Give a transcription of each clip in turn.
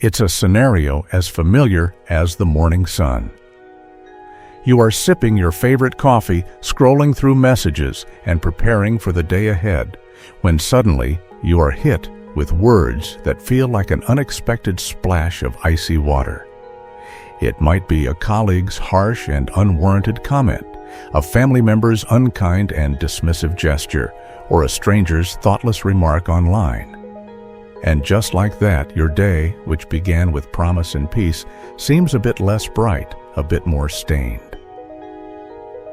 It's a scenario as familiar as the morning sun. You are sipping your favorite coffee, scrolling through messages, and preparing for the day ahead, when suddenly you are hit with words that feel like an unexpected splash of icy water. It might be a colleague's harsh and unwarranted comment, a family member's unkind and dismissive gesture, or a stranger's thoughtless remark online. And just like that, your day, which began with promise and peace, seems a bit less bright, a bit more stained.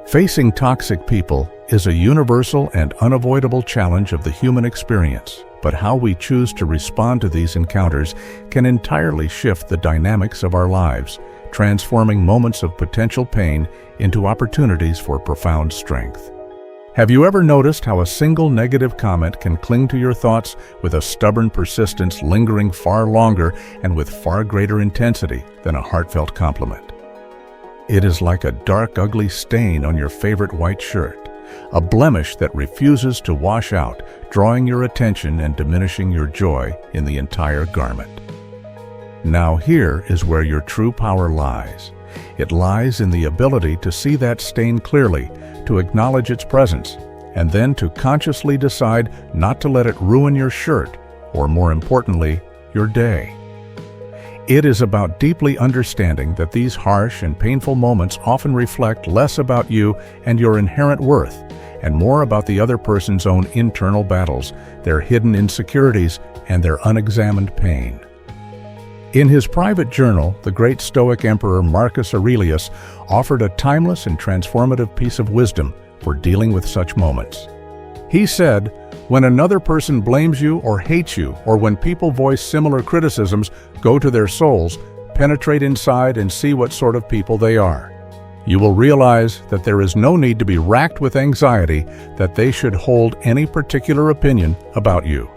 Facing toxic people is a universal and unavoidable challenge of the human experience, but how we choose to respond to these encounters can entirely shift the dynamics of our lives, transforming moments of potential pain into opportunities for profound strength. Have you ever noticed how a single negative comment can cling to your thoughts with a stubborn persistence, lingering far longer and with far greater intensity than a heartfelt compliment? It is like a dark, ugly stain on your favorite white shirt, a blemish that refuses to wash out, drawing your attention and diminishing your joy in the entire garment. Now here is where your true power lies. It lies in the ability to see that stain clearly, to acknowledge its presence, and then to consciously decide not to let it ruin your shirt, or more importantly, your day. It is about deeply understanding that these harsh and painful moments often reflect less about you and your inherent worth, and more about the other person's own internal battles, their hidden insecurities, and their unexamined pain. In his private journal, the great Stoic emperor Marcus Aurelius offered a timeless and transformative piece of wisdom for dealing with such moments. He said, "When another person blames you or hates you, or when people voice similar criticisms, go to their souls, penetrate inside and see what sort of people they are. You will realize that there is no need to be racked with anxiety that they should hold any particular opinion about you."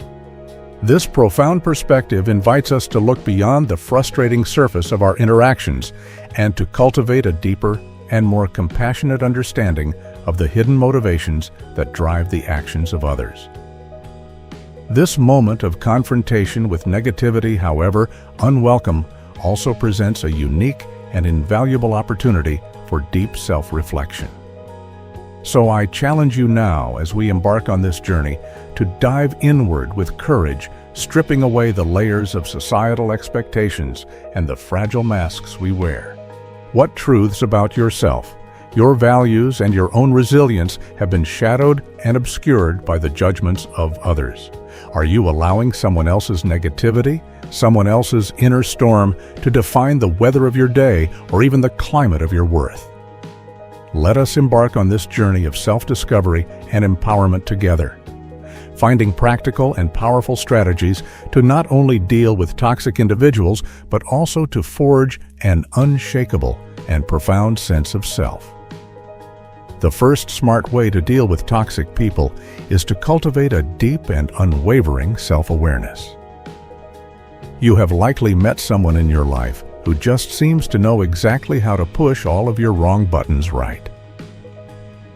This profound perspective invites us to look beyond the frustrating surface of our interactions and to cultivate a deeper and more compassionate understanding of the hidden motivations that drive the actions of others. This moment of confrontation with negativity, however unwelcome, also presents a unique and invaluable opportunity for deep self-reflection. So I challenge you now, as we embark on this journey, to dive inward with courage, stripping away the layers of societal expectations and the fragile masks we wear. What truths about yourself, your values, and your own resilience have been shadowed and obscured by the judgments of others? Are you allowing someone else's negativity, someone else's inner storm, to define the weather of your day or even the climate of your worth? Let us embark on this journey of self-discovery and empowerment together, finding practical and powerful strategies to not only deal with toxic individuals, but also to forge an unshakable and profound sense of self. The first smart way to deal with toxic people is to cultivate a deep and unwavering self-awareness. You have likely met someone in your life who just seems to know exactly how to push all of your wrong buttons right.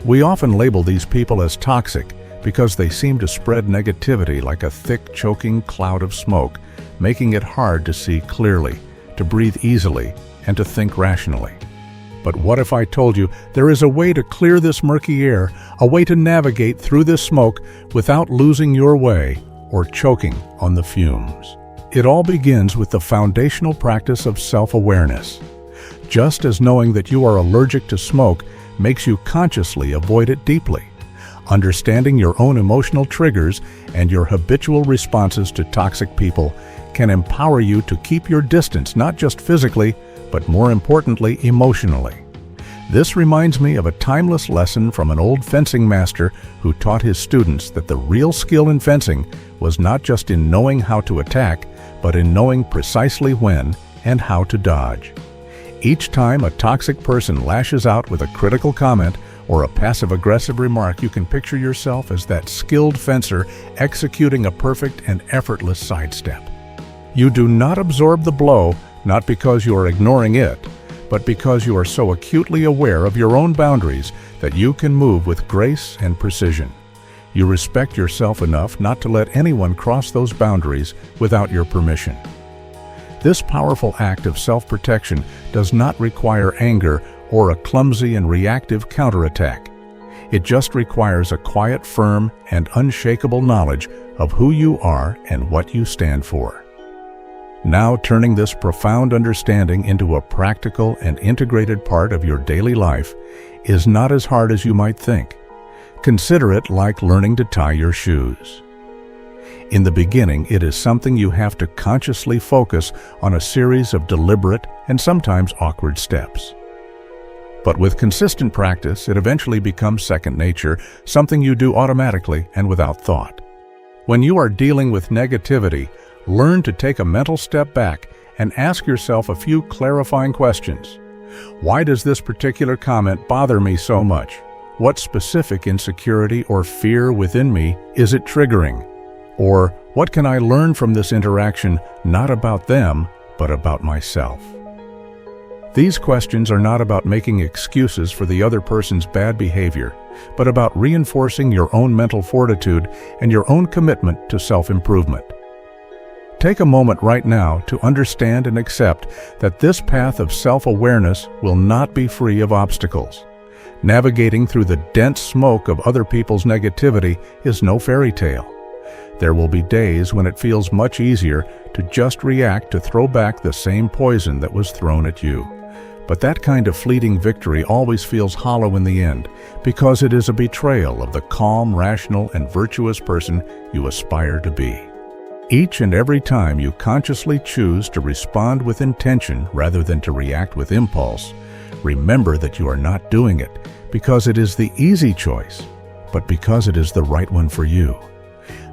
We often label these people as toxic because they seem to spread negativity like a thick, choking cloud of smoke, making it hard to see clearly, to breathe easily, and to think rationally. But what if I told you there is a way to clear this murky air, a way to navigate through this smoke without losing your way or choking on the fumes? It all begins with the foundational practice of self-awareness. Just as knowing that you are allergic to smoke makes you consciously avoid it deeply, understanding your own emotional triggers and your habitual responses to toxic people can empower you to keep your distance, not just physically, but more importantly, emotionally. This reminds me of a timeless lesson from an old fencing master who taught his students that the real skill in fencing was not just in knowing how to attack, but in knowing precisely when and how to dodge. Each time a toxic person lashes out with a critical comment or a passive-aggressive remark, you can picture yourself as that skilled fencer executing a perfect and effortless sidestep. You do not absorb the blow, not because you are ignoring it, but because you are so acutely aware of your own boundaries that you can move with grace and precision. You respect yourself enough not to let anyone cross those boundaries without your permission. This powerful act of self-protection does not require anger or a clumsy and reactive counterattack. It just requires a quiet, firm, and unshakable knowledge of who you are and what you stand for. Now, turning this profound understanding into a practical and integrated part of your daily life is not as hard as you might think. Consider it like learning to tie your shoes. In the beginning, it is something you have to consciously focus on a series of deliberate and sometimes awkward steps. But with consistent practice, it eventually becomes second nature, something you do automatically and without thought. When you are dealing with negativity, learn to take a mental step back and ask yourself a few clarifying questions. Why does this particular comment bother me so much? What specific insecurity or fear within me is it triggering? Or what can I learn from this interaction, not about them, but about myself? These questions are not about making excuses for the other person's bad behavior, but about reinforcing your own mental fortitude and your own commitment to self-improvement. Take a moment right now to understand and accept that this path of self-awareness will not be free of obstacles. Navigating through the dense smoke of other people's negativity is no fairy tale. There will be days when it feels much easier to just react to throw back the same poison that was thrown at you. But that kind of fleeting victory always feels hollow in the end, because it is a betrayal of the calm, rational, and virtuous person you aspire to be. Each and every time you consciously choose to respond with intention rather than to react with impulse, remember that you are not doing it because it is the easy choice, but because it is the right one for you.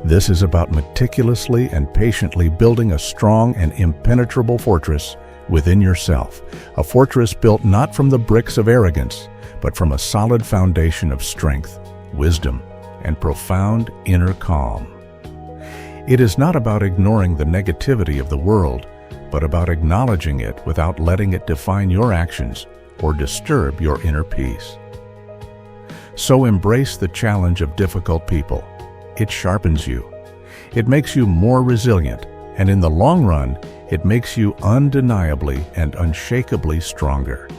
This is about meticulously and patiently building a strong and impenetrable fortress within yourself, a fortress built not from the bricks of arrogance, but from a solid foundation of strength, wisdom, and profound inner calm. It is not about ignoring the negativity of the world, but about acknowledging it without letting it define your actions or disturb your inner peace. So embrace the challenge of difficult people. It sharpens you. It makes you more resilient, and in the long run, it makes you undeniably and unshakably stronger.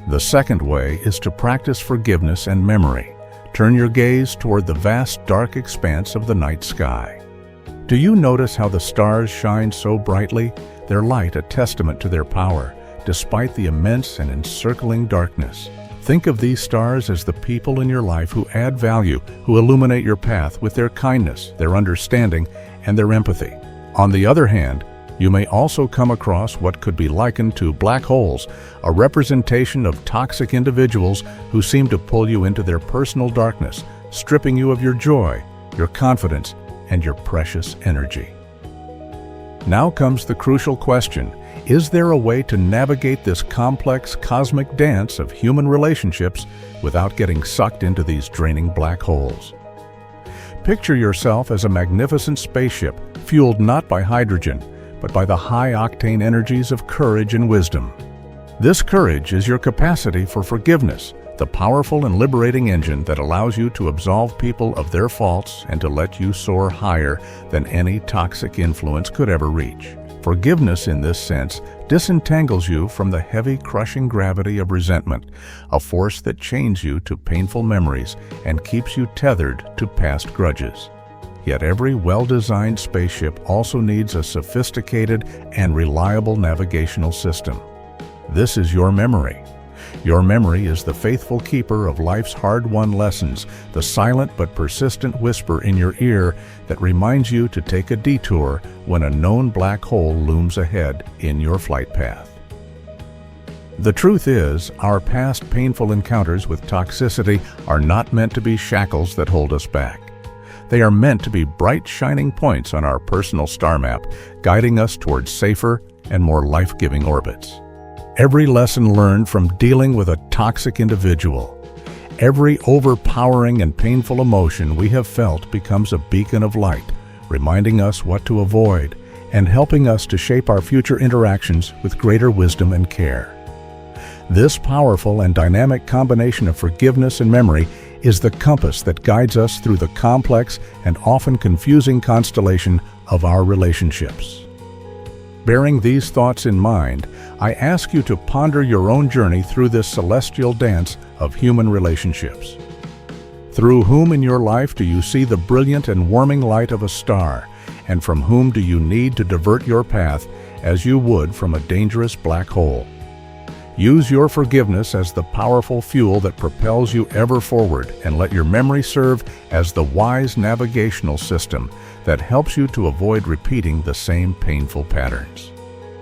The second way is to practice forgiveness and memory. Turn your gaze toward the vast dark expanse of the night sky. Do you notice how the stars shine so brightly, their light a testament to their power, despite the immense and encircling darkness? Think of these stars as the people in your life who add value, who illuminate your path with their kindness, their understanding, and their empathy. On the other hand, you may also come across what could be likened to black holes, a representation of toxic individuals who seem to pull you into their personal darkness, stripping you of your joy, your confidence, and your precious energy. Now comes the crucial question: is there a way to navigate this complex cosmic dance of human relationships without getting sucked into these draining black holes? Picture yourself as a magnificent spaceship fueled not by hydrogen, but by the high-octane energies of courage and wisdom. This courage is your capacity for forgiveness, the powerful and liberating engine that allows you to absolve people of their faults and to let you soar higher than any toxic influence could ever reach. Forgiveness, in this sense, disentangles you from the heavy, crushing gravity of resentment, a force that chains you to painful memories and keeps you tethered to past grudges. Yet every well-designed spaceship also needs a sophisticated and reliable navigational system. This is your memory. Your memory is the faithful keeper of life's hard-won lessons, the silent but persistent whisper in your ear that reminds you to take a detour when a known black hole looms ahead in your flight path. The truth is, our past painful encounters with toxicity are not meant to be shackles that hold us back. They are meant to be bright, shining points on our personal star map, guiding us towards safer and more life-giving orbits. Every lesson learned from dealing with a toxic individual, every overpowering and painful emotion we have felt becomes a beacon of light, reminding us what to avoid and helping us to shape our future interactions with greater wisdom and care. This powerful and dynamic combination of forgiveness and memory is the compass that guides us through the complex and often confusing constellation of our relationships. Bearing these thoughts in mind, I ask you to ponder your own journey through this celestial dance of human relationships. Through whom in your life do you see the brilliant and warming light of a star, and from whom do you need to divert your path as you would from a dangerous black hole? Use your forgiveness as the powerful fuel that propels you ever forward, and let your memory serve as the wise navigational system that helps you to avoid repeating the same painful patterns.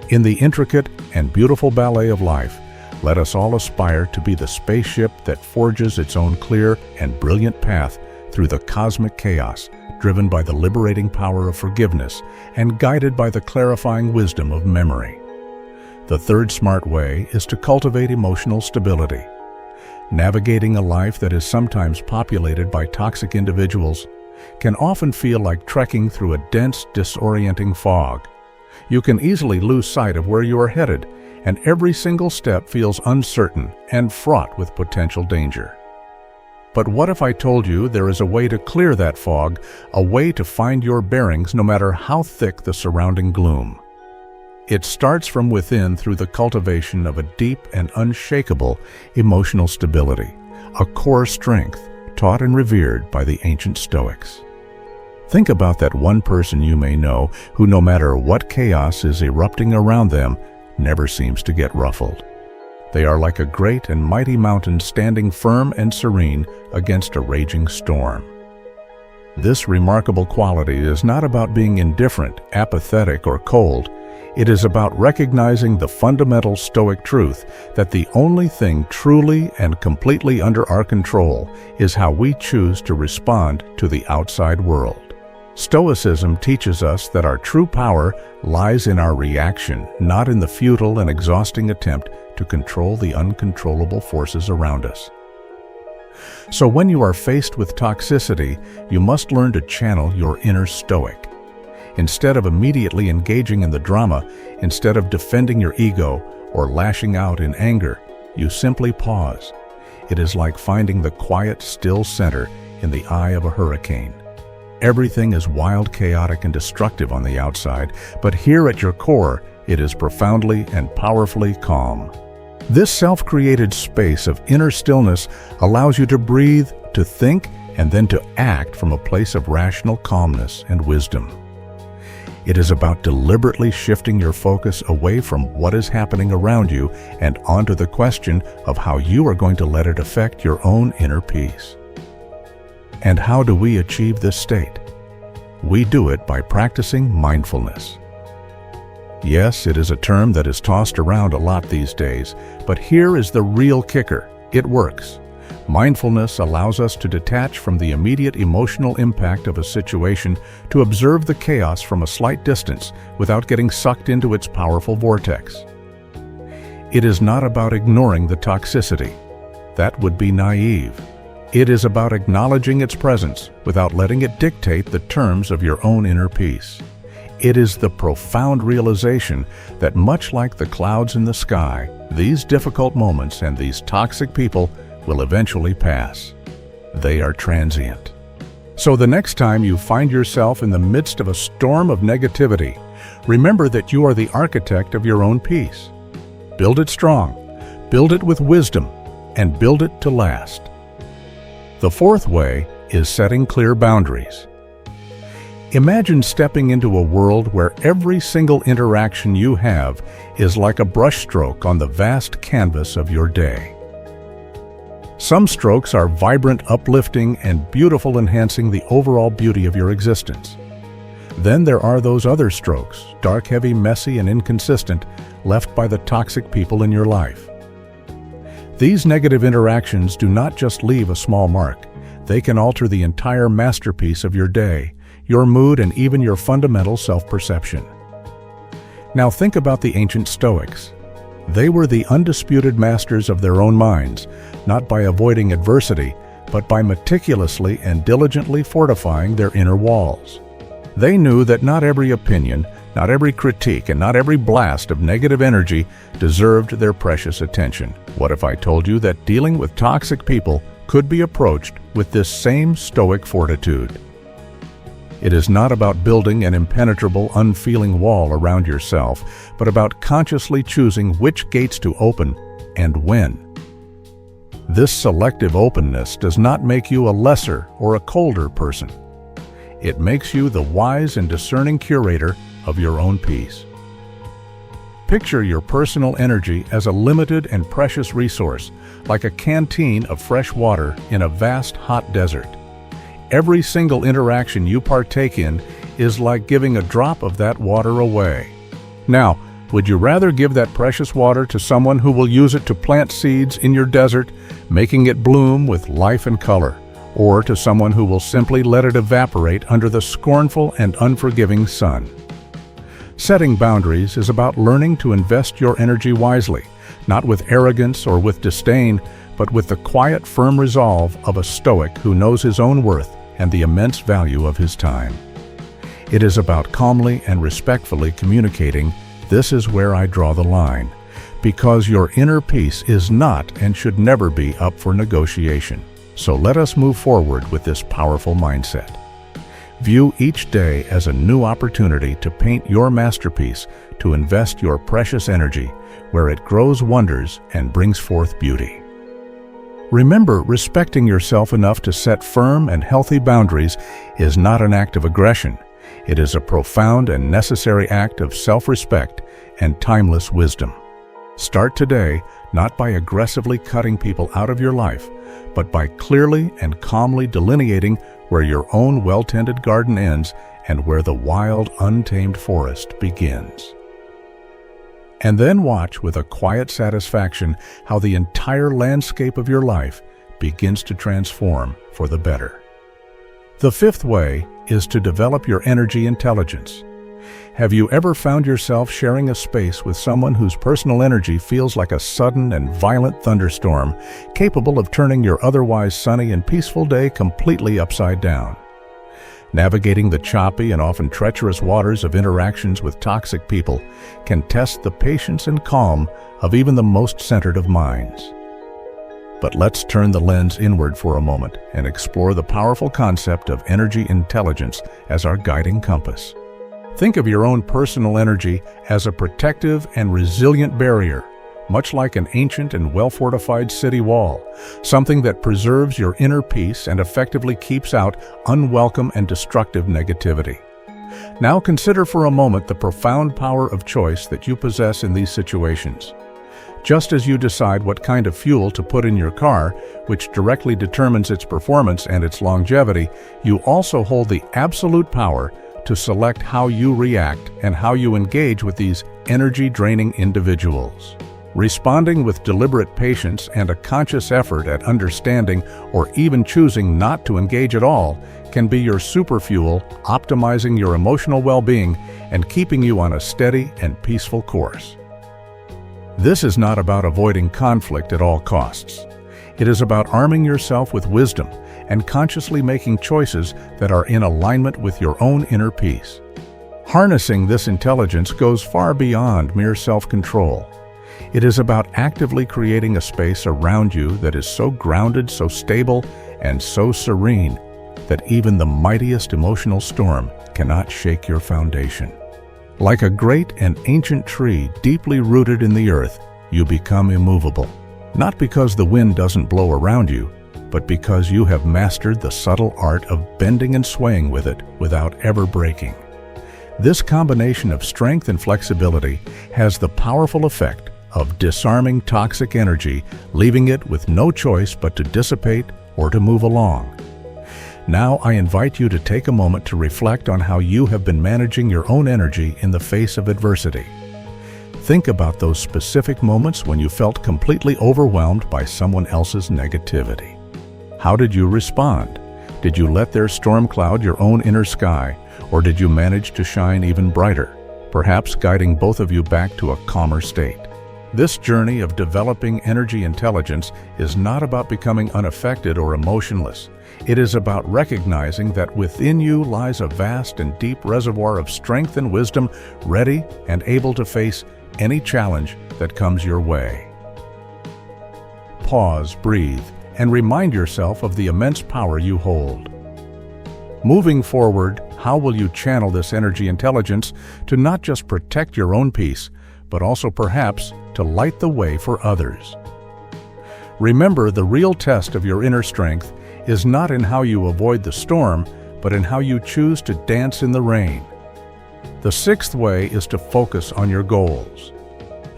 In the intricate and beautiful ballet of life, let us all aspire to be the spaceship that forges its own clear and brilliant path through the cosmic chaos, driven by the liberating power of forgiveness and guided by the clarifying wisdom of memory. The third smart way is to cultivate emotional stability. Navigating a life that is sometimes populated by toxic individuals can often feel like trekking through a dense, disorienting fog. You can easily lose sight of where you are headed, and every single step feels uncertain and fraught with potential danger. But what if I told you there is a way to clear that fog, a way to find your bearings no matter how thick the surrounding gloom? It starts from within through the cultivation of a deep and unshakable emotional stability, a core strength taught and revered by the ancient Stoics. Think about that one person you may know who, no matter what chaos is erupting around them, never seems to get ruffled. They are like a great and mighty mountain standing firm and serene against a raging storm. This remarkable quality is not about being indifferent, apathetic, or cold. It is about recognizing the fundamental Stoic truth that the only thing truly and completely under our control is how we choose to respond to the outside world. Stoicism teaches us that our true power lies in our reaction, not in the futile and exhausting attempt to control the uncontrollable forces around us. So when you are faced with toxicity, you must learn to channel your inner Stoic. Instead of immediately engaging in the drama, instead of defending your ego or lashing out in anger, you simply pause. It is like finding the quiet, still center in the eye of a hurricane. Everything is wild, chaotic, and destructive on the outside, but here at your core, it is profoundly and powerfully calm. This self-created space of inner stillness allows you to breathe, to think, and then to act from a place of rational calmness and wisdom. It is about deliberately shifting your focus away from what is happening around you and onto the question of how you are going to let it affect your own inner peace. And how do we achieve this state? We do it by practicing mindfulness. Yes, it is a term that is tossed around a lot these days, but here is the real kicker. It works. Mindfulness allows us to detach from the immediate emotional impact of a situation to observe the chaos from a slight distance without getting sucked into its powerful vortex. It is not about ignoring the toxicity. That would be naive. It is about acknowledging its presence without letting it dictate the terms of your own inner peace. It is the profound realization that, much like the clouds in the sky, these difficult moments and these toxic people will eventually pass. They are transient. So the next time you find yourself in the midst of a storm of negativity, remember that you are the architect of your own peace. Build it strong, build it with wisdom, and build it to last. The fourth way is setting clear boundaries. Imagine stepping into a world where every single interaction you have is like a brushstroke on the vast canvas of your day. Some strokes are vibrant, uplifting, and beautiful, enhancing the overall beauty of your existence. Then there are those other strokes, dark, heavy, messy, and inconsistent, left by the toxic people in your life. These negative interactions do not just leave a small mark. They can alter the entire masterpiece of your day, your mood, and even your fundamental self-perception. Now think about the ancient Stoics. They were the undisputed masters of their own minds, not by avoiding adversity, but by meticulously and diligently fortifying their inner walls. They knew that not every opinion, not every critique, and not every blast of negative energy deserved their precious attention. What if I told you that dealing with toxic people could be approached with this same Stoic fortitude? It is not about building an impenetrable, unfeeling wall around yourself, but about consciously choosing which gates to open and when. This selective openness does not make you a lesser or a colder person. It makes you the wise and discerning curator of your own peace. Picture your personal energy as a limited and precious resource, like a canteen of fresh water in a vast hot desert. Every single interaction you partake in is like giving a drop of that water away. Now, would you rather give that precious water to someone who will use it to plant seeds in your desert, making it bloom with life and color, or to someone who will simply let it evaporate under the scornful and unforgiving sun? Setting boundaries is about learning to invest your energy wisely, not with arrogance or with disdain, but with the quiet, firm resolve of a Stoic who knows his own worth and the immense value of his time. It is about calmly and respectfully communicating, "This is where I draw the line," because your inner peace is not and should never be up for negotiation. So let us move forward with this powerful mindset. View each day as a new opportunity to paint your masterpiece, to invest your precious energy where it grows wonders and brings forth beauty. Remember, respecting yourself enough to set firm and healthy boundaries is not an act of aggression. It is a profound and necessary act of self-respect and timeless wisdom. Start today, not by aggressively cutting people out of your life, but by clearly and calmly delineating where your own well-tended garden ends and where the wild, untamed forest begins. And then watch with a quiet satisfaction how the entire landscape of your life begins to transform for the better. The fifth way is to develop your energy intelligence. Have you ever found yourself sharing a space with someone whose personal energy feels like a sudden and violent thunderstorm, capable of turning your otherwise sunny and peaceful day completely upside down? Navigating the choppy and often treacherous waters of interactions with toxic people can test the patience and calm of even the most centered of minds. But let's turn the lens inward for a moment and explore the powerful concept of energy intelligence as our guiding compass. Think of your own personal energy as a protective and resilient barrier, much like an ancient and well-fortified city wall, something that preserves your inner peace and effectively keeps out unwelcome and destructive negativity. Now consider for a moment the profound power of choice that you possess in these situations. Just as you decide what kind of fuel to put in your car, which directly determines its performance and its longevity, you also hold the absolute power to select how you react and how you engage with these energy-draining individuals. Responding with deliberate patience and a conscious effort at understanding or even choosing not to engage at all can be your superfuel, optimizing your emotional well-being and keeping you on a steady and peaceful course. This is not about avoiding conflict at all costs. It is about arming yourself with wisdom and consciously making choices that are in alignment with your own inner peace. Harnessing this intelligence goes far beyond mere self-control. It is about actively creating a space around you that is so grounded, so stable, and so serene that even the mightiest emotional storm cannot shake your foundation. Like a great and ancient tree deeply rooted in the earth, you become immovable, not because the wind doesn't blow around you, but because you have mastered the subtle art of bending and swaying with it without ever breaking. This combination of strength and flexibility has the powerful effect of disarming toxic energy, leaving it with no choice but to dissipate or to move along. Now I invite you to take a moment to reflect on how you have been managing your own energy in the face of adversity. Think about those specific moments when you felt completely overwhelmed by someone else's negativity. How did you respond? Did you let their storm cloud your own inner sky, or did you manage to shine even brighter, perhaps guiding both of you back to a calmer state? This journey of developing energy intelligence is not about becoming unaffected or emotionless. It is about recognizing that within you lies a vast and deep reservoir of strength and wisdom, ready and able to face any challenge that comes your way. Pause, breathe, and remind yourself of the immense power you hold. Moving forward, how will you channel this energy intelligence to not just protect your own peace, but also perhaps to light the way for others. Remember, the real test of your inner strength is not in how you avoid the storm, but in how you choose to dance in the rain. The sixth way is to focus on your goals.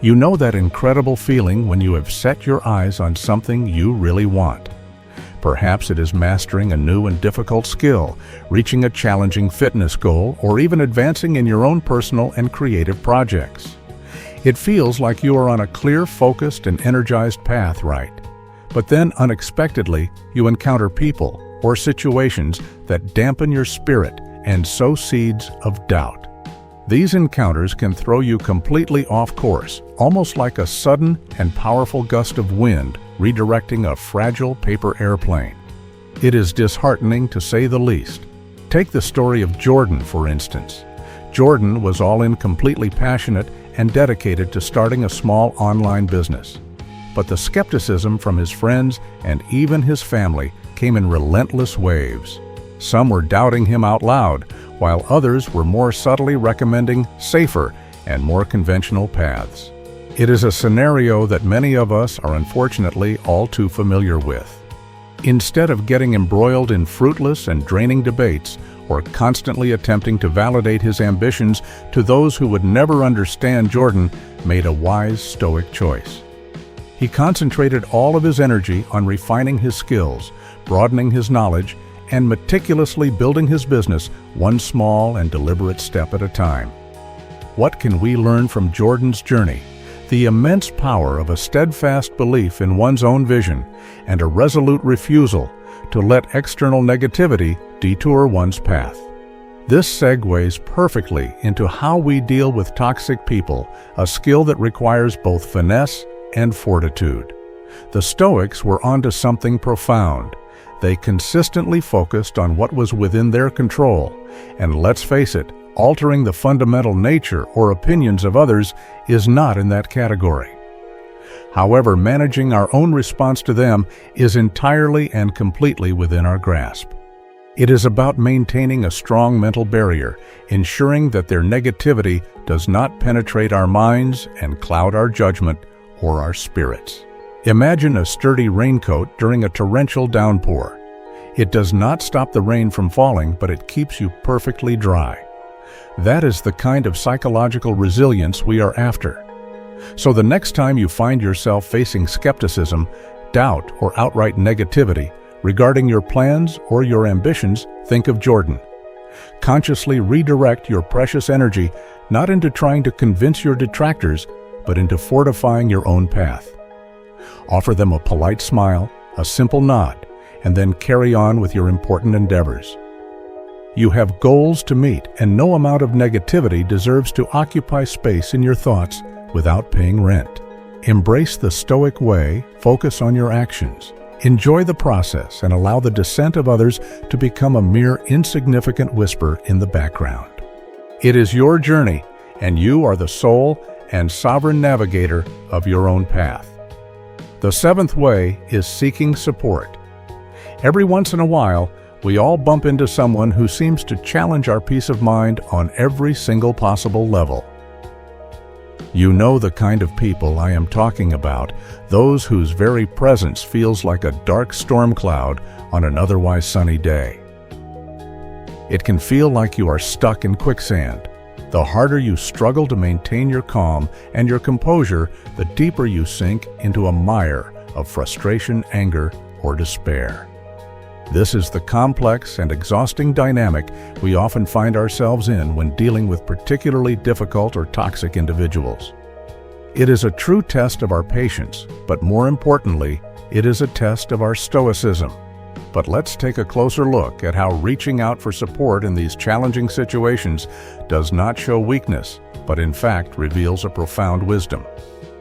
You know that incredible feeling when you have set your eyes on something you really want. Perhaps it is mastering a new and difficult skill, reaching a challenging fitness goal, or even advancing in your own personal and creative projects. It feels like you are on a clear, focused, and energized path, right? But then, unexpectedly, you encounter people or situations that dampen your spirit and sow seeds of doubt. These encounters can throw you completely off course, almost like a sudden and powerful gust of wind redirecting a fragile paper airplane. It is disheartening to say the least. Take the story of Jordan, for instance. Jordan was all in, completely passionate and dedicated to starting a small online business. But the skepticism from his friends and even his family came in relentless waves. Some were doubting him out loud, while others were more subtly recommending safer and more conventional paths. It is a scenario that many of us are unfortunately all too familiar with. Instead of getting embroiled in fruitless and draining debates, or constantly attempting to validate his ambitions to those who would never understand, Jordan made a wise Stoic choice. He concentrated all of his energy on refining his skills, broadening his knowledge, and meticulously building his business one small and deliberate step at a time. What can we learn from Jordan's journey? The immense power of a steadfast belief in one's own vision and a resolute refusal to let external negativity detour one's path. This segues perfectly into how we deal with toxic people, a skill that requires both finesse and fortitude. The Stoics were onto something profound. They consistently focused on what was within their control, and let's face it, altering the fundamental nature or opinions of others is not in that category. However, managing our own response to them is entirely and completely within our grasp. It is about maintaining a strong mental barrier, ensuring that their negativity does not penetrate our minds and cloud our judgment or our spirits. Imagine a sturdy raincoat during a torrential downpour. It does not stop the rain from falling, but it keeps you perfectly dry. That is the kind of psychological resilience we are after. So the next time you find yourself facing skepticism, doubt, or outright negativity regarding your plans or your ambitions, think of Jordan. Consciously redirect your precious energy not into trying to convince your detractors, but into fortifying your own path. Offer them a polite smile, a simple nod, and then carry on with your important endeavors. You have goals to meet, and no amount of negativity deserves to occupy space in your thoughts without paying rent. Embrace the Stoic way, focus on your actions. Enjoy the process and allow the dissent of others to become a mere insignificant whisper in the background. It is your journey, and you are the sole and sovereign navigator of your own path. The seventh way is seeking support. Every once in a while, we all bump into someone who seems to challenge our peace of mind on every single possible level. You know the kind of people I am talking about, those whose very presence feels like a dark storm cloud on an otherwise sunny day. It can feel like you are stuck in quicksand. The harder you struggle to maintain your calm and your composure, the deeper you sink into a mire of frustration, anger, or despair. This is the complex and exhausting dynamic we often find ourselves in when dealing with particularly difficult or toxic individuals. It is a true test of our patience, but more importantly, it is a test of our stoicism. But let's take a closer look at how reaching out for support in these challenging situations does not show weakness, but in fact reveals a profound wisdom.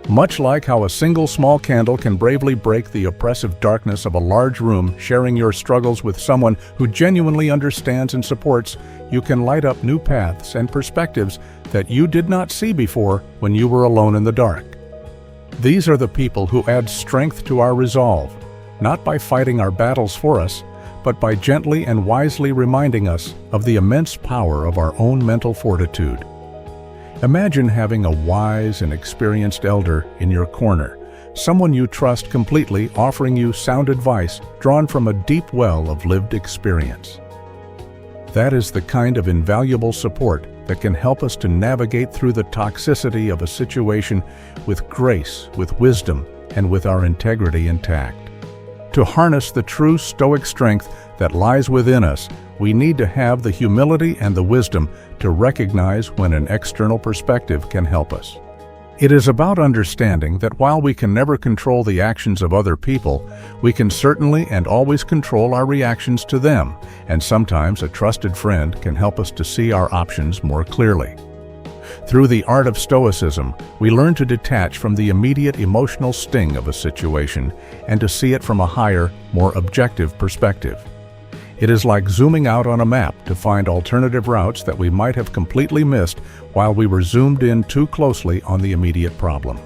Much like how a single small candle can bravely break the oppressive darkness of a large room, sharing your struggles with someone who genuinely understands and supports, you can light up new paths and perspectives that you did not see before when you were alone in the dark. These are the people who add strength to our resolve, not by fighting our battles for us, but by gently and wisely reminding us of the immense power of our own mental fortitude. Imagine having a wise and experienced elder in your corner, someone you trust completely, offering you sound advice drawn from a deep well of lived experience. That is the kind of invaluable support that can help us to navigate through the toxicity of a situation with grace, with wisdom, and with our integrity intact. To harness the true Stoic strength that lies within us, we need to have the humility and the wisdom to recognize when an external perspective can help us. It is about understanding that while we can never control the actions of other people, we can certainly and always control our reactions to them, and sometimes a trusted friend can help us to see our options more clearly. Through the art of Stoicism, we learn to detach from the immediate emotional sting of a situation and to see it from a higher, more objective perspective. It is like zooming out on a map to find alternative routes that we might have completely missed while we were zoomed in too closely on the immediate problem.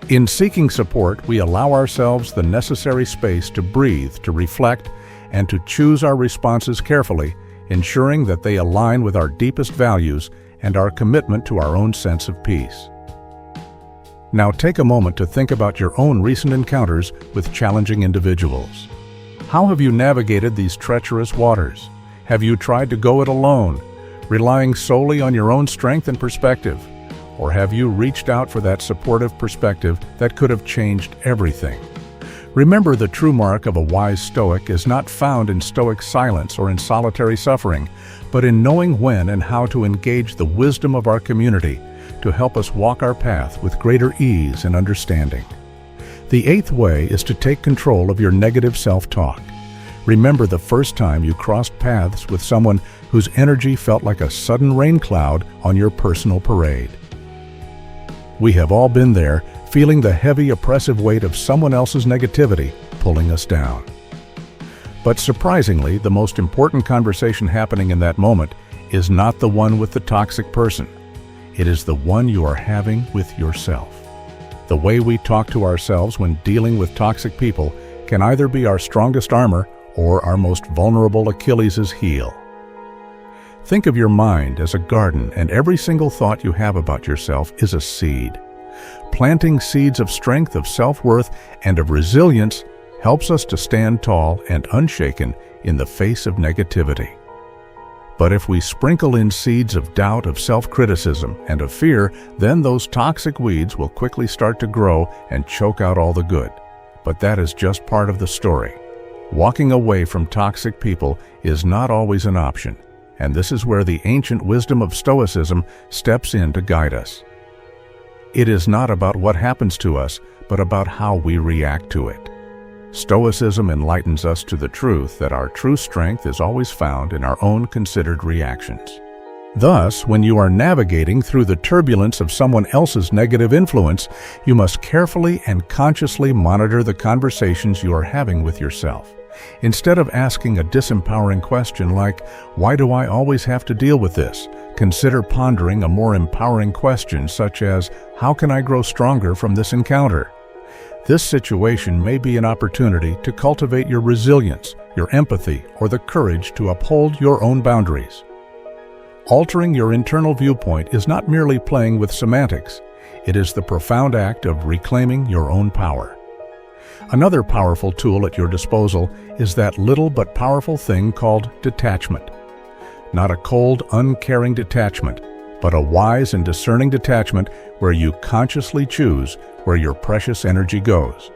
In seeking support, we allow ourselves the necessary space to breathe, to reflect, and to choose our responses carefully, ensuring that they align with our deepest values and our commitment to our own sense of peace. Now take a moment to think about your own recent encounters with challenging individuals. How have you navigated these treacherous waters? Have you tried to go it alone, relying solely on your own strength and perspective? Or have you reached out for that supportive perspective that could have changed everything? Remember, the true mark of a wise Stoic is not found in Stoic silence or in solitary suffering, but in knowing when and how to engage the wisdom of our community to help us walk our path with greater ease and understanding. The eighth way is to take control of your negative self-talk. Remember the first time you crossed paths with someone whose energy felt like a sudden rain cloud on your personal parade. We have all been there, feeling the heavy, oppressive weight of someone else's negativity pulling us down. But surprisingly, the most important conversation happening in that moment is not the one with the toxic person. It is the one you are having with yourself. The way we talk to ourselves when dealing with toxic people can either be our strongest armor or our most vulnerable Achilles' heel. Think of your mind as a garden, and every single thought you have about yourself is a seed. Planting seeds of strength, of self-worth, and of resilience helps us to stand tall and unshaken in the face of negativity. But if we sprinkle in seeds of doubt, of self-criticism, and of fear, then those toxic weeds will quickly start to grow and choke out all the good. But that is just part of the story. Walking away from toxic people is not always an option, and this is where the ancient wisdom of Stoicism steps in to guide us. It is not about what happens to us, but about how we react to it. Stoicism enlightens us to the truth that our true strength is always found in our own considered reactions. Thus, when you are navigating through the turbulence of someone else's negative influence, you must carefully and consciously monitor the conversations you are having with yourself. Instead of asking a disempowering question like, "Why do I always have to deal with this?" consider pondering a more empowering question such as, "How can I grow stronger from this encounter?" This situation may be an opportunity to cultivate your resilience, your empathy, or the courage to uphold your own boundaries. Altering your internal viewpoint is not merely playing with semantics. It is the profound act of reclaiming your own power. Another powerful tool at your disposal is that little but powerful thing called detachment. Not a cold, uncaring detachment, but a wise and discerning detachment where you consciously choose where your precious energy goes.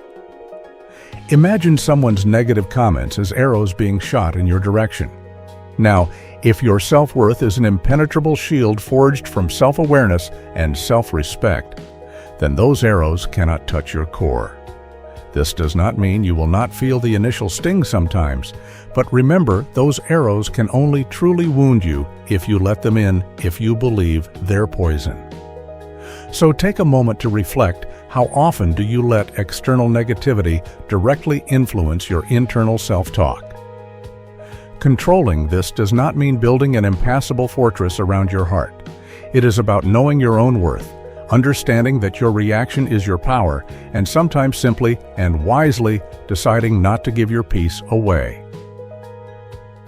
Imagine someone's negative comments as arrows being shot in your direction. Now, if your self-worth is an impenetrable shield forged from self-awareness and self-respect, then those arrows cannot touch your core. This does not mean you will not feel the initial sting sometimes, but remember, those arrows can only truly wound you if you let them in, if you believe they're poison. So take a moment to reflect, how often do you let external negativity directly influence your internal self-talk? Controlling this does not mean building an impassable fortress around your heart. It is about knowing your own worth, understanding that your reaction is your power, and sometimes simply and wisely deciding not to give your peace away.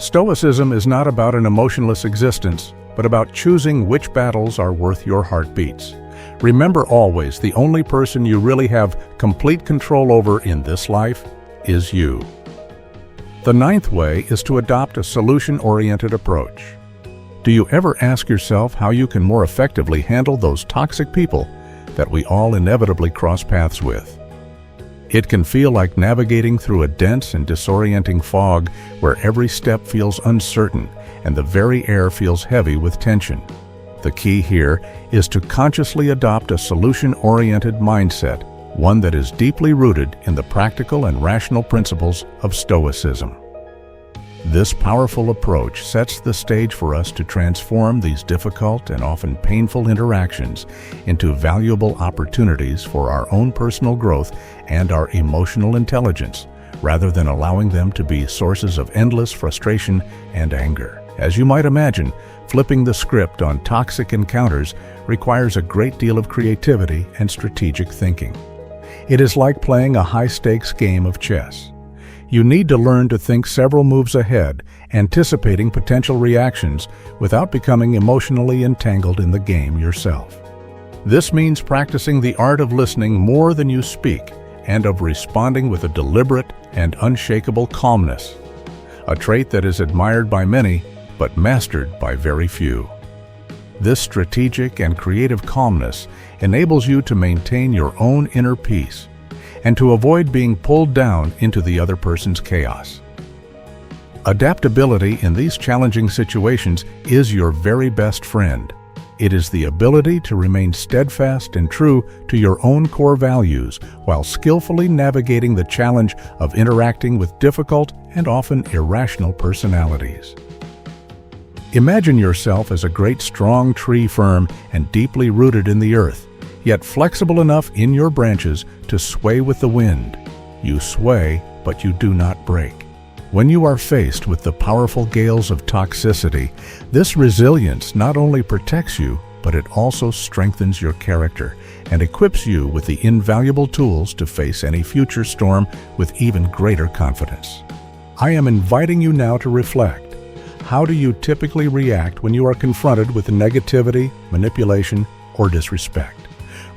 Stoicism is not about an emotionless existence, but about choosing which battles are worth your heartbeats. Remember always, the only person you really have complete control over in this life is you. The ninth way is to adopt a solution-oriented approach. Do you ever ask yourself how you can more effectively handle those toxic people that we all inevitably cross paths with? It can feel like navigating through a dense and disorienting fog where every step feels uncertain and the very air feels heavy with tension. The key here is to consciously adopt a solution-oriented mindset, one that is deeply rooted in the practical and rational principles of Stoicism. This powerful approach sets the stage for us to transform these difficult and often painful interactions into valuable opportunities for our own personal growth and our emotional intelligence, rather than allowing them to be sources of endless frustration and anger. As you might imagine, flipping the script on toxic encounters requires a great deal of creativity and strategic thinking. It is like playing a high-stakes game of chess. You need to learn to think several moves ahead, anticipating potential reactions without becoming emotionally entangled in the game yourself. This means practicing the art of listening more than you speak and of responding with a deliberate and unshakable calmness, a trait that is admired by many but mastered by very few. This strategic and creative calmness enables you to maintain your own inner peace and to avoid being pulled down into the other person's chaos. Adaptability in these challenging situations is your very best friend. It is the ability to remain steadfast and true to your own core values while skillfully navigating the challenge of interacting with difficult and often irrational personalities. Imagine yourself as a great strong tree, firm and deeply rooted in the earth, yet flexible enough in your branches to sway with the wind. You sway, but you do not break. When you are faced with the powerful gales of toxicity, this resilience not only protects you, but it also strengthens your character and equips you with the invaluable tools to face any future storm with even greater confidence. I am inviting you now to reflect. How do you typically react when you are confronted with negativity, manipulation, or disrespect?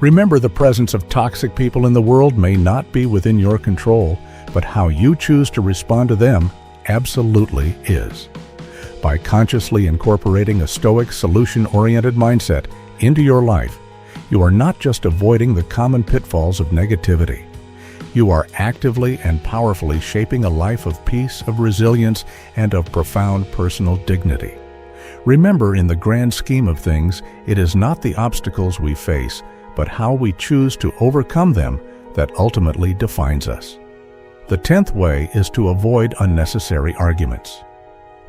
Remember, the presence of toxic people in the world may not be within your control, but how you choose to respond to them absolutely is. By consciously incorporating a Stoic, solution-oriented mindset into your life, you are not just avoiding the common pitfalls of negativity. You are actively and powerfully shaping a life of peace, of resilience, and of profound personal dignity. Remember, in the grand scheme of things, it is not the obstacles we face, but how we choose to overcome them that ultimately defines us. The 10th way is to avoid unnecessary arguments.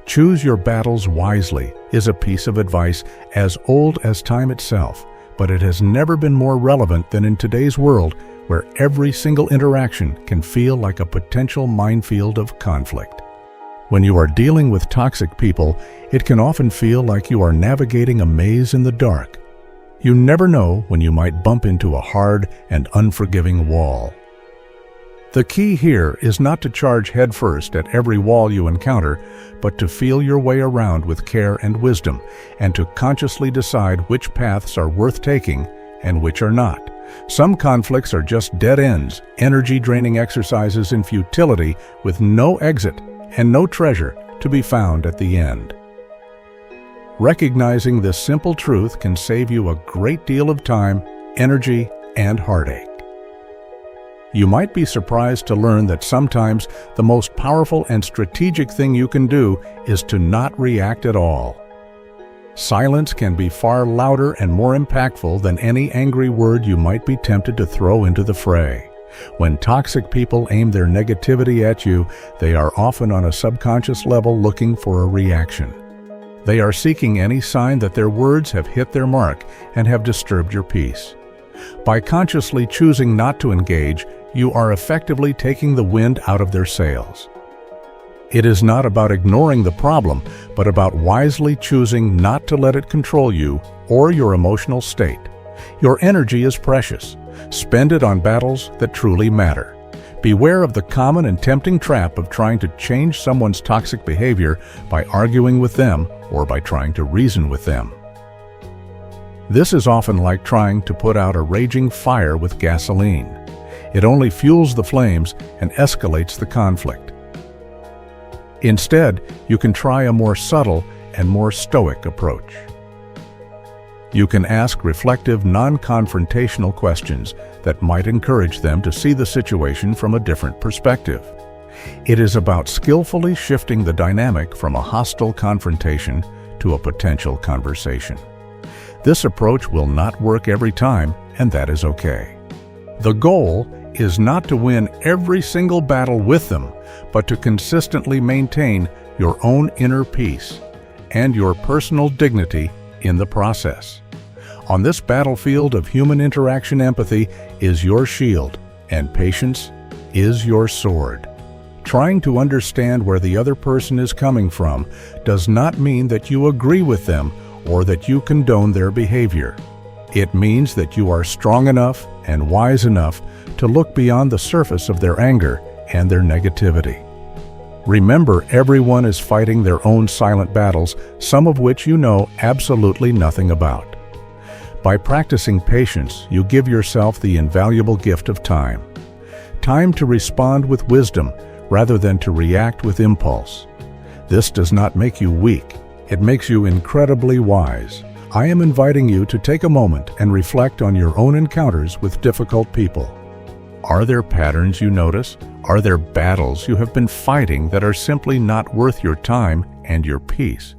Choose your battles wisely is a piece of advice as old as time itself, but it has never been more relevant than in today's world, where every single interaction can feel like a potential minefield of conflict. When you are dealing with toxic people, it can often feel like you are navigating a maze in the dark. You never know when you might bump into a hard and unforgiving wall. The key here is not to charge headfirst at every wall you encounter, but to feel your way around with care and wisdom, and to consciously decide which paths are worth taking and which are not. Some conflicts are just dead ends, energy-draining exercises in futility with no exit and no treasure to be found at the end. Recognizing this simple truth can save you a great deal of time, energy, and heartache. You might be surprised to learn that sometimes the most powerful and strategic thing you can do is to not react at all. Silence can be far louder and more impactful than any angry word you might be tempted to throw into the fray. When toxic people aim their negativity at you, they are often on a subconscious level looking for a reaction. They are seeking any sign that their words have hit their mark and have disturbed your peace. By consciously choosing not to engage, you are effectively taking the wind out of their sails. It is not about ignoring the problem, but about wisely choosing not to let it control you or your emotional state. Your energy is precious. Spend it on battles that truly matter. Beware of the common and tempting trap of trying to change someone's toxic behavior by arguing with them or by trying to reason with them. This is often like trying to put out a raging fire with gasoline. It only fuels the flames and escalates the conflict. Instead, you can try a more subtle and more stoic approach. You can ask reflective, non-confrontational questions that might encourage them to see the situation from a different perspective. It is about skillfully shifting the dynamic from a hostile confrontation to a potential conversation. This approach will not work every time, and that is okay. The goal is not to win every single battle with them, but to consistently maintain your own inner peace and your personal dignity in the process. On this battlefield of human interaction, empathy is your shield, and patience is your sword. Trying to understand where the other person is coming from does not mean that you agree with them or that you condone their behavior. It means that you are strong enough and wise enough to look beyond the surface of their anger and their negativity. Remember, everyone is fighting their own silent battles, some of which you know absolutely nothing about. By practicing patience, you give yourself the invaluable gift of time. Time to respond with wisdom rather than to react with impulse. This does not make you weak. It makes you incredibly wise. I am inviting you to take a moment and reflect on your own encounters with difficult people. Are there patterns you notice? Are there battles you have been fighting that are simply not worth your time and your peace?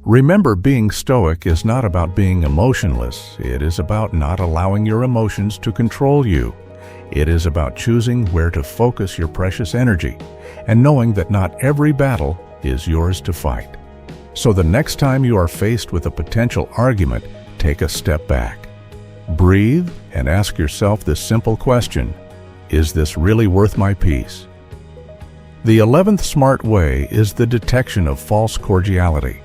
Remember, being stoic is not about being emotionless. It is about not allowing your emotions to control you. It is about choosing where to focus your precious energy and knowing that not every battle is yours to fight. So the next time you are faced with a potential argument, take a step back. Breathe and ask yourself this simple question: is this really worth my peace? The 11th smart way is the detection of false cordiality.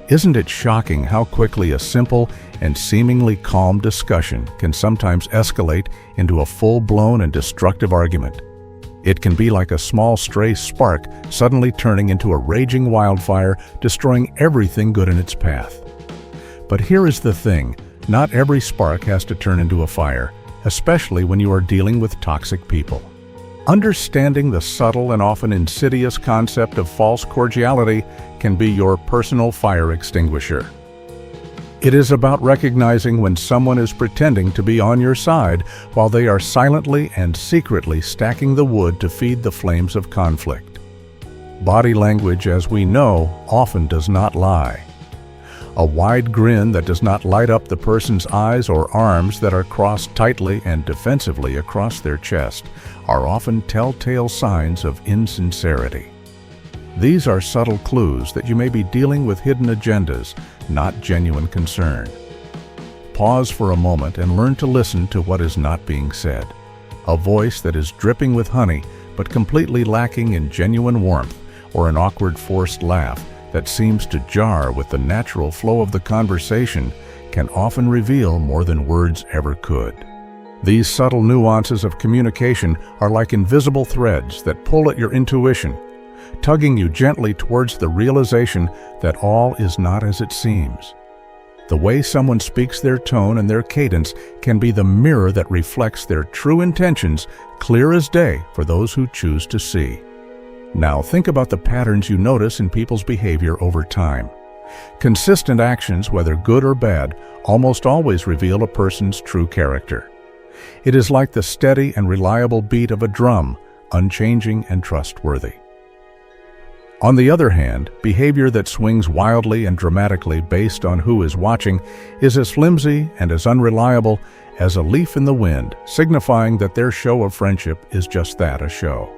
Isn't it shocking how quickly a simple and seemingly calm discussion can sometimes escalate into a full-blown and destructive argument? It can be like a small stray spark suddenly turning into a raging wildfire, destroying everything good in its path. But here is the thing: not every spark has to turn into a fire, especially when you are dealing with toxic people. Understanding the subtle and often insidious concept of false cordiality can be your personal fire extinguisher. It is about recognizing when someone is pretending to be on your side while they are silently and secretly stacking the wood to feed the flames of conflict. Body language, as we know, often does not lie. A wide grin that does not light up the person's eyes or arms that are crossed tightly and defensively across their chest are often telltale signs of insincerity. These are subtle clues that you may be dealing with hidden agendas, not genuine concern. Pause for a moment and learn to listen to what is not being said. A voice that is dripping with honey but completely lacking in genuine warmth, or an awkward forced laugh that seems to jar with the natural flow of the conversation, can often reveal more than words ever could. These subtle nuances of communication are like invisible threads that pull at your intuition, tugging you gently towards the realization that all is not as it seems. The way someone speaks, their tone and their cadence can be the mirror that reflects their true intentions, clear as day for those who choose to see. Now think about the patterns you notice in people's behavior over time. Consistent actions, whether good or bad, almost always reveal a person's true character. It is like the steady and reliable beat of a drum, unchanging and trustworthy. On the other hand, behavior that swings wildly and dramatically based on who is watching is as flimsy and as unreliable as a leaf in the wind, signifying that their show of friendship is just that, a show.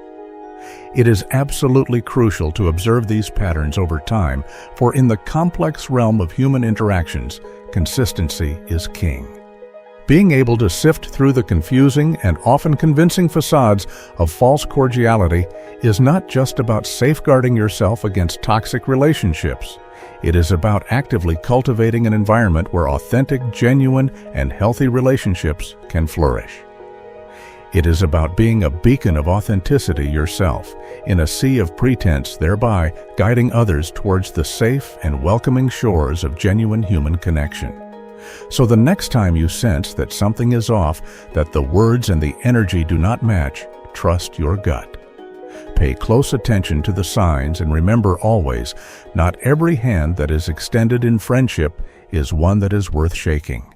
It is absolutely crucial to observe these patterns over time, for in the complex realm of human interactions, consistency is king. Being able to sift through the confusing and often convincing facades of false cordiality is not just about safeguarding yourself against toxic relationships. It is about actively cultivating an environment where authentic, genuine, and healthy relationships can flourish. It is about being a beacon of authenticity yourself, in a sea of pretense, thereby guiding others towards the safe and welcoming shores of genuine human connection. So the next time you sense that something is off, that the words and the energy do not match, trust your gut. Pay close attention to the signs and remember always, not every hand that is extended in friendship is one that is worth shaking.